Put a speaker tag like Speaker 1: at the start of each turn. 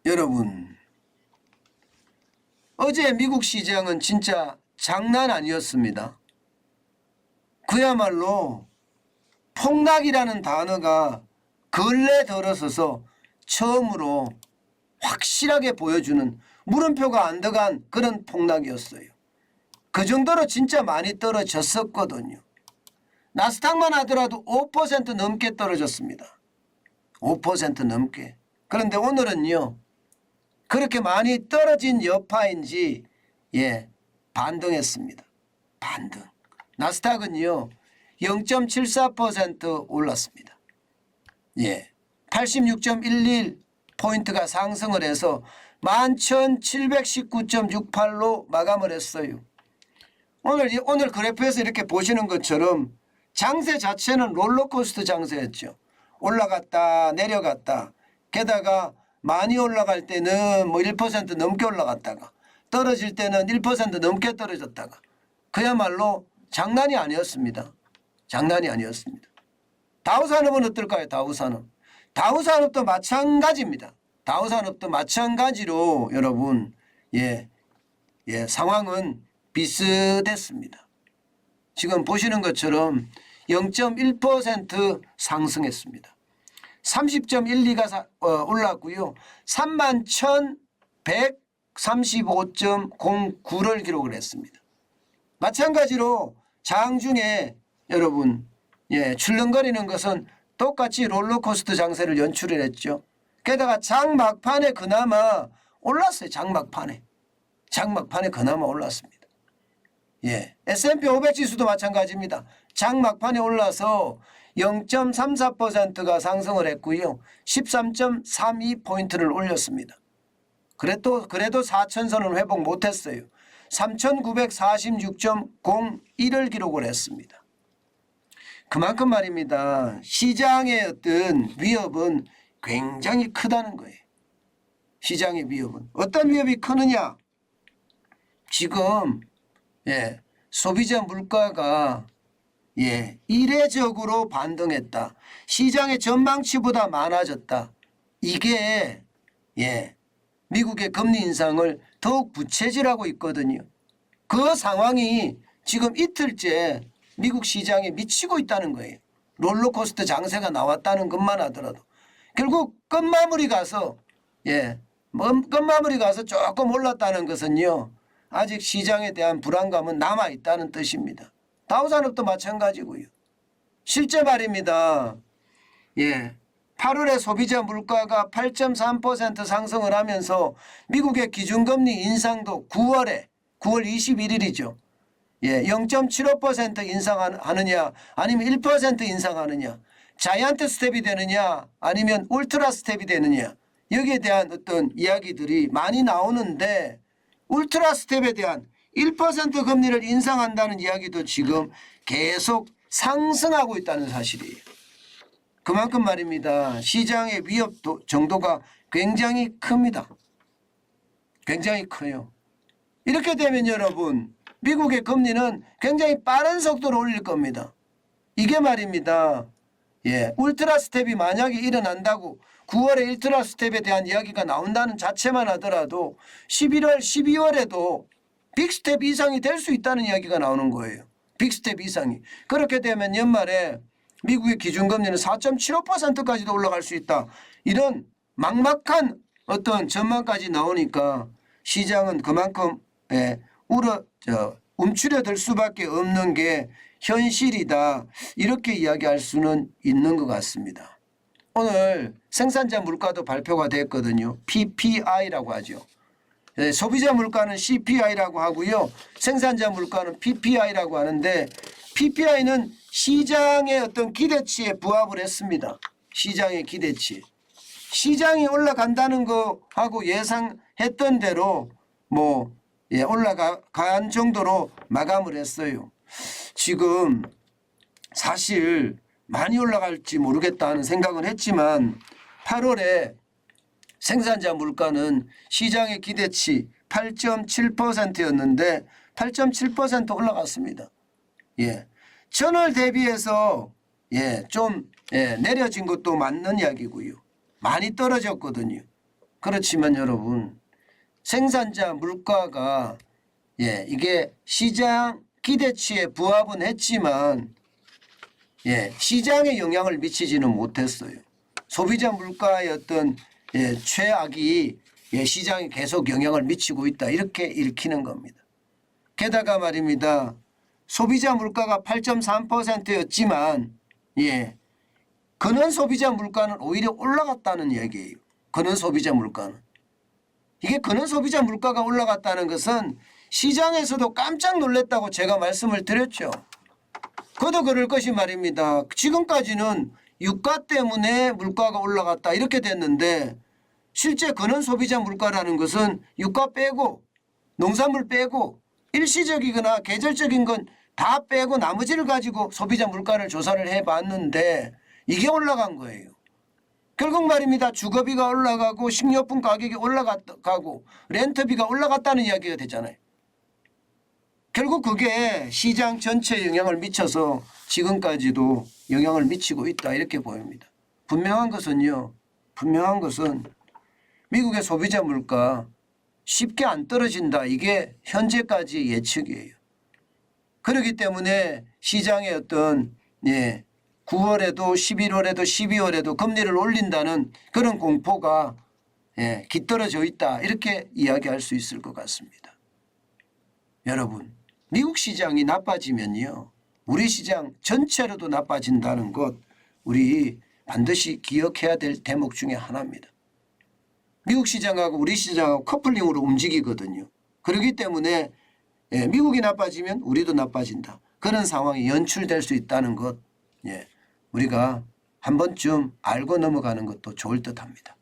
Speaker 1: 여러분, 어제 미국 시장은 진짜 장난 아니었습니다. 그야말로 폭락이라는 단어가 근래 들어서서 처음으로 확실하게 보여주는 물음표가 안 들어간 그런 폭락이었어요. 그 정도로 진짜 많이 떨어졌었거든요. 나스닥만 하더라도 5% 넘게 떨어졌습니다. 5% 넘게. 그런데 오늘은요, 그렇게 많이 떨어진 여파인지 반등했습니다. 반등. 나스닥은요 0.74% 올랐습니다. 86.11포인트가 상승을 해서 11,719.68로 마감을 했어요. 오늘 그래프에서 이렇게 보시는 것처럼 장세 자체는 롤러코스터 장세였죠. 올라갔다 내려갔다. 게다가 많이 올라갈 때는 1% 넘게 올라갔다가 떨어질 때는 1% 넘게 떨어졌다가 그야말로 장난이 아니었습니다. 장난이 아니었습니다. 다우산업은 어떨까요? 다우산업도 마찬가지입니다. 다우산업도 마찬가지로 여러분 상황은 비슷했습니다. 지금 보시는 것처럼 0.1% 상승했습니다. 30.12가 올랐고요. 31,135.09를 기록을 했습니다. 마찬가지로 장중에 여러분 출렁거리는 것은 똑같이 롤러코스터 장세를 연출을 했죠. 게다가 장 막판에 그나마 올랐어요. 장 막판에 그나마 올랐습니다. S&P 500 지수도 마찬가지입니다. 장 막판에 올라서 0.34%가 상승을 했고요. 13.32포인트를 올렸습니다. 그래도 4천선은 회복 못했어요. 3,946.01을 기록을 했습니다. 그만큼 말입니다. 시장의 어떤 위협은 굉장히 크다는 거예요. 시장의 위협은. 어떤 위협이 크느냐? 지금 소비자 물가가 이례적으로 반등했다. 시장의 전망치보다 많아졌다. 이게 미국의 금리 인상을 더욱 부채질하고 있거든요. 그 상황이 지금 이틀째 미국 시장에 미치고 있다는 거예요. 롤러코스터 장세가 나왔다는 것만 하더라도 결국 끝마무리 가서 조금 올랐다는 것은요, 아직 시장에 대한 불안감은 남아있다는 뜻입니다. 다우산업도 마찬가지고요. 실제 말입니다. 8월에 소비자 물가가 8.3% 상승을 하면서 미국의 기준금리 인상도 9월 21일이죠. 0.75% 인상하느냐 아니면 1% 인상하느냐, 자이언트 스텝이 되느냐 아니면 울트라 스텝이 되느냐, 여기에 대한 어떤 이야기들이 많이 나오는데 울트라 스텝에 대한 1% 금리를 인상한다는 이야기도 지금 계속 상승하고 있다는 사실이에요. 그만큼 말입니다. 시장의 위협 정도가 굉장히 큽니다. 굉장히 커요. 이렇게 되면 여러분 미국의 금리는 굉장히 빠른 속도로 올릴 겁니다. 이게 말입니다. 울트라 스텝이 만약에 일어난다고 9월에 울트라 스텝에 대한 이야기가 나온다는 자체만 하더라도 11월, 12월에도 빅스텝 이상이 될 수 있다는 이야기가 나오는 거예요. 빅스텝 이상이. 그렇게 되면 연말에 미국의 기준금리는 4.75%까지도 올라갈 수 있다. 이런 막막한 어떤 전망까지 나오니까 시장은 그만큼 움츠려들 수밖에 없는 게 현실이다. 이렇게 이야기할 수는 있는 것 같습니다. 오늘 생산자 물가도 발표가 됐거든요. PPI라고 하죠. 소비자 물가는 CPI라고 하고요. 생산자 물가는 PPI라고 하는데 PPI는 시장의 어떤 기대치에 부합을 했습니다. 시장의 기대치. 시장이 올라간다는 거하고 예상했던 대로 올라간 정도로 마감을 했어요. 지금 사실 많이 올라갈지 모르겠다 하는 생각은 했지만 8월에 생산자 물가는 시장의 기대치 8.7%였는데 8.7% 올라갔습니다. 전월 대비해서 좀 내려진 것도 맞는 이야기고요. 많이 떨어졌거든요. 그렇지만 여러분 생산자 물가가 이게 시장 기대치에 부합은 했지만 시장에 영향을 미치지는 못했어요. 소비자 물가의 어떤 최악이 시장에 계속 영향을 미치고 있다 이렇게 읽히는 겁니다. 게다가 말입니다. 소비자 물가가 8.3%였지만 근원 소비자 물가는 오히려 올라갔다는 얘기예요. 근원 소비자 물가는. 이게 근원 소비자 물가가 올라갔다는 것은 시장에서도 깜짝 놀랐다고 제가 말씀을 드렸죠. 그도 그럴 것이 말입니다. 지금까지는 유가 때문에 물가가 올라갔다 이렇게 됐는데 실제 근원 소비자 물가라는 것은 유가 빼고 농산물 빼고 일시적이거나 계절적인 건 다 빼고 나머지를 가지고 소비자 물가를 조사를 해봤는데 이게 올라간 거예요. 결국 말입니다. 주거비가 올라가고 식료품 가격이 올라가고 렌트비가 올라갔다는 이야기가 되잖아요. 결국 그게 시장 전체에 영향을 미쳐서 지금까지도 영향을 미치고 있다 이렇게 보입니다. 분명한 것은 미국의 소비자 물가 쉽게 안 떨어진다. 이게 현재까지 예측이에요. 그렇기 때문에 시장의 어떤 9월에도 11월에도 12월에도 금리를 올린다는 그런 공포가 깃들어져 있다. 이렇게 이야기할 수 있을 것 같습니다. 여러분 미국 시장이 나빠지면요. 우리 시장 전체로도 나빠진다는 것 우리 반드시 기억해야 될 대목 중에 하나입니다. 미국 시장하고 우리 시장하고 커플링으로 움직이거든요. 그렇기 때문에 미국이 나빠지면 우리도 나빠진다. 그런 상황이 연출될 수 있다는 것 우리가 한 번쯤 알고 넘어가는 것도 좋을 듯합니다.